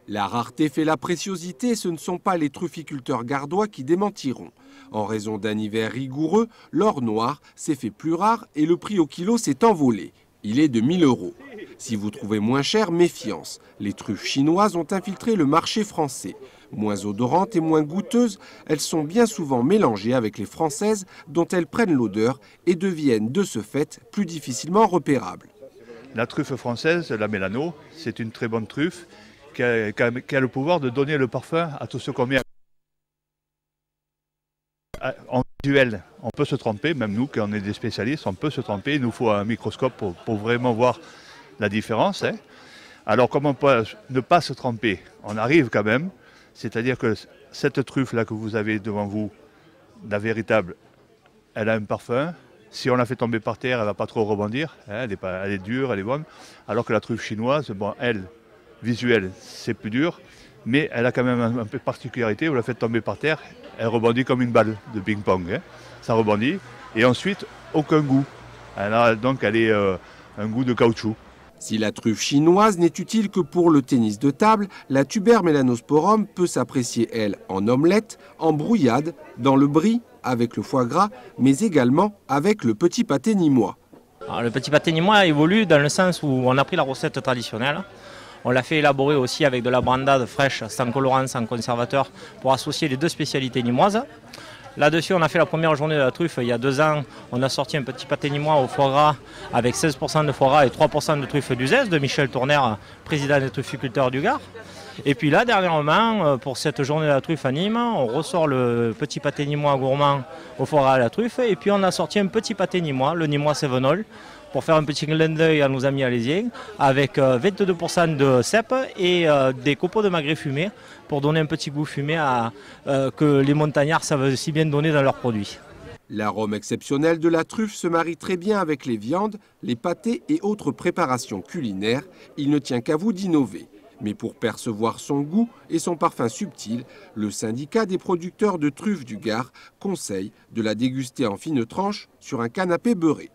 La rareté fait la préciosité, ce ne sont pas les trufficulteurs gardois qui démentiront. En raison d'un hiver rigoureux, l'or noir s'est fait plus rare et le prix au kilo s'est envolé. Il est de 1 000 €. Si vous trouvez moins cher, méfiance. Les truffes chinoises ont infiltré le marché français. Moins odorantes et moins goûteuses, elles sont bien souvent mélangées avec les françaises dont elles prennent l'odeur et deviennent de ce fait plus difficilement repérables. La truffe française, la Mélano, c'est une très bonne truffe qui a le pouvoir de donner le parfum à tout ce qu'on met. En visuel, on peut se tromper, même nous, quand on est des spécialistes, on peut se tromper. Il nous faut un microscope pour vraiment voir la différence. Alors, comment on peut ne pas se tromper? On arrive quand même, c'est-à-dire que cette truffe-là que vous avez devant vous, la véritable, elle a un parfum. Si on la fait tomber par terre, elle ne va pas trop rebondir. Elle est dure, elle est bonne. Alors que la truffe chinoise, bon, elle, visuelle, c'est plus dur. Mais elle a quand même un peu de particularité. Vous la faites tomber par terre, elle rebondit comme une balle de ping-pong. Ça rebondit. Et ensuite, aucun goût. Donc elle est un goût de caoutchouc. Si la truffe chinoise n'est utile que pour le tennis de table, la Tuber melanosporum peut s'apprécier, elle, en omelette, en brouillade, dans le brie, avec le foie gras, mais également avec le petit pâté nîmois. Alors, le petit pâté nîmois évolue dans le sens où on a pris la recette traditionnelle. On l'a fait élaborer aussi avec de la brandade fraîche, sans colorant, sans conservateur, pour associer les deux spécialités nîmoises. Là-dessus, on a fait la première journée de la truffe il y a 2 ans. On a sorti un petit pâté nîmois au foie gras avec 16% de foie gras et 3% de truffe d'Uzès de Michel Tourner, président des trufficulteurs du Gard. Et puis là, dernièrement, pour cette journée de la truffe à Nîmes, on ressort le petit pâté nîmois gourmand au foie gras à la truffe. Et puis on a sorti un petit pâté nîmois, le nîmois Sévenol, pour faire un petit clin d'œil à nos amis alésiens, avec 22% de cèpe et des copeaux de magret fumé, pour donner un petit goût fumé que les montagnards savent si bien donner dans leurs produits. L'arôme exceptionnel de la truffe se marie très bien avec les viandes, les pâtés et autres préparations culinaires. Il ne tient qu'à vous d'innover. Mais pour percevoir son goût et son parfum subtil, le syndicat des producteurs de truffes du Gard conseille de la déguster en fines tranches sur un canapé beurré.